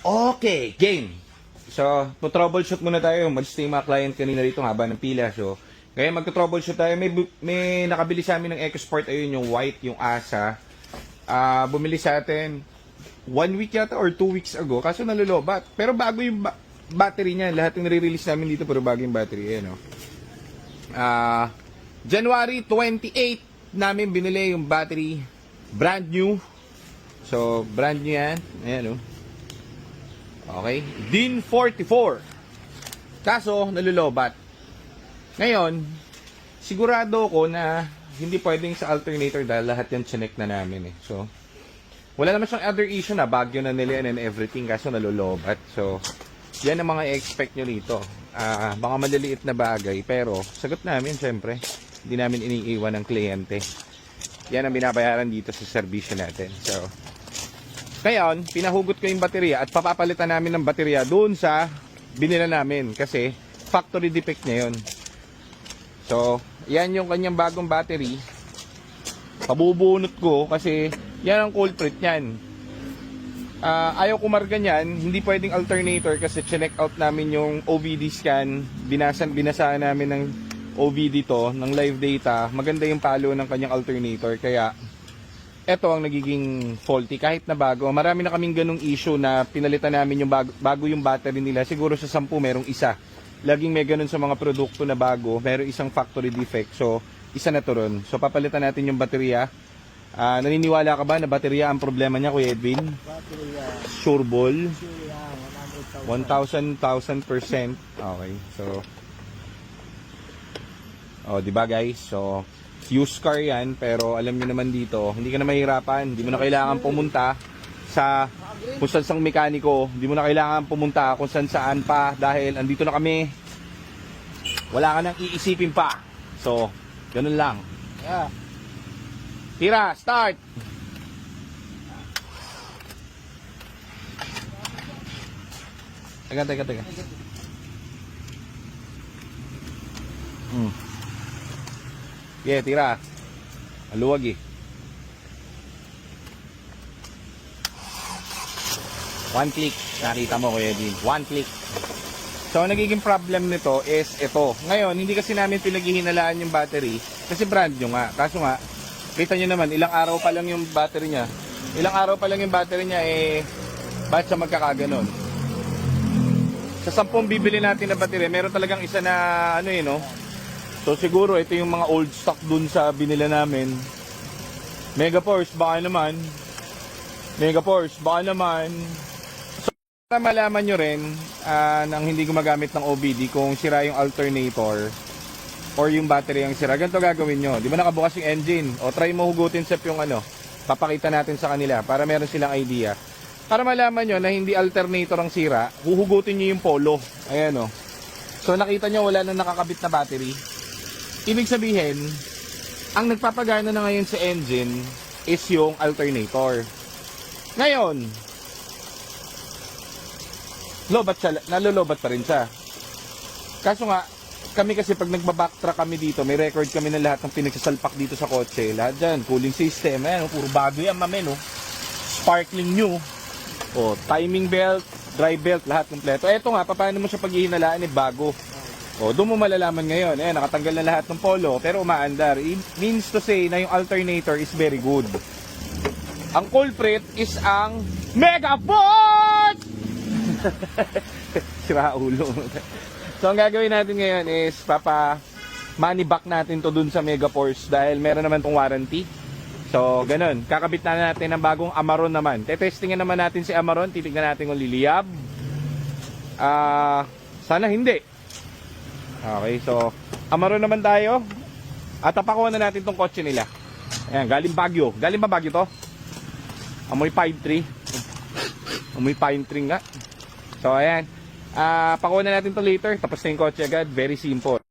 Okay, game. So, troubleshoot muna tayo. Mag-stay mga client kanina rito nga ba ng pila. So, kaya magka-troubleshoot tayo. May nakabili sa amin ng EcoSport. Ayun, yung white, yung ASA. Bumili sa atin 1 week yata or 2 weeks ago. Kaso nalulobat. Pero bago yung battery niya. Lahat yung nare-release namin dito pero bago yung battery. Ayan, January 28 namin binili yung battery. Brand new. So, brand new yan. Ayan, Okay. DIN 44. Kaso, nalulobat. Ngayon, sigurado ko na hindi pwedeng sa alternator dahil lahat yan chinek na namin So, wala naman siyang other issue na bagyo na nila and everything kaso nalulobat. So, yan ang mga i-expect nyo rito. Baka maliliit na bagay pero sagot namin syempre. Hindi namin iniiwan ng kliyente. Yan ang binabayaran dito sa serbisyo natin. So, ngayon, pinahugot ko yung baterya at papapalitan namin ng baterya doon sa binila namin kasi factory defect niya yun. So, yan yung kanyang bagong battery. Pabubunot ko kasi yan ang culprit niyan. Ayaw kumarga niyan, hindi pwedeng alternator kasi check out namin yung OVD scan. Binasahan namin ng OVD to, ng live data. Maganda yung palo ng kanyang alternator kaya eto ang nagiging faulty kahit na bago. Marami na kaming ganung issue na pinalitan namin yung bago yung battery nila. Siguro sa 10 merong isa. Laging may ganun sa mga produkto na bago. Meron isang factory defect. So, isa na to ron. So, papalitan natin yung baterya. Naniniwala ka ba na baterya ang problema niya, Kuya Edwin? Baterya. Sure ball? Sure yan, 1,000%. Okay. So, di ba guys? So, used car yan, pero alam nyo naman dito, hindi ka na mahirapan, hindi mo na kailangan pumunta sa kung saan sang mekaniko, hindi mo na kailangan pumunta kung saan pa, dahil andito na kami, wala ka nang iisipin pa. So, ganun lang. Yeah. Tira, start! Teka. Yeah, tira. Maluwag One click. Nakita mo, Kuya Edwin. One click. So, ang nagiging problem nito is ito. Ngayon, hindi kasi namin pinaghihinalaan yung battery kasi brand nyo nga. Kaso nga, kita nyo naman, ilang araw pa lang yung battery niya. Bakit siya magkakaganon? Sa 10 bibili natin na battery, meron talagang isa na So siguro ito yung mga old stock dun sa binila namin. Megaforce baka naman. So para malaman nyo rin nang hindi gumagamit ng OBD kung sira yung alternator or yung battery ang sira, ganito gagawin nyo. Di ba nakabukas yung engine? O try mo hugutin sa yung papakita natin sa kanila para meron silang idea. Para malaman nyo na hindi alternator ang sira, huhugutin nyo yung polo. Ayan So nakita nyo wala nang nakakabit na battery. Ibig sabihin, ang nagpapagana na ngayon sa engine is yung alternator. Ngayon, nalulobat pa rin siya. Kaso nga, kami kasi pag nagbabacktrack kami dito, may record kami ng lahat ng pinagsasalpak dito sa kotse. Lahat dyan, cooling system, puro bago yan, sparkling new. Timing belt, drive belt, lahat kompleto. Eto nga, paano mo siya paghihinalaan bago. Doon mo malalaman ngayon. Nakatanggal na lahat ng polo, pero umaandar. It means to say na yung alternator is very good. Ang culprit is ang Megaport! Sira ulo. So, ang gagawin natin ngayon is money back natin to dun sa Megaforce dahil meron naman tong warranty. So, ganun. Kakabit na natin ng bagong Amaron naman. Tetestingin naman natin si Amaron. Titignan natin kung liliyab. Sana hindi. Okay, so Amaron naman tayo. At tapakuha na natin tong kotse nila. Ayan, galing Baguio. Galing ba Baguio to? Amoy pine tree. Amoy pine tree nga. So ayan, pakuha na natin to later. Tapos na yung kotse agad. Very simple.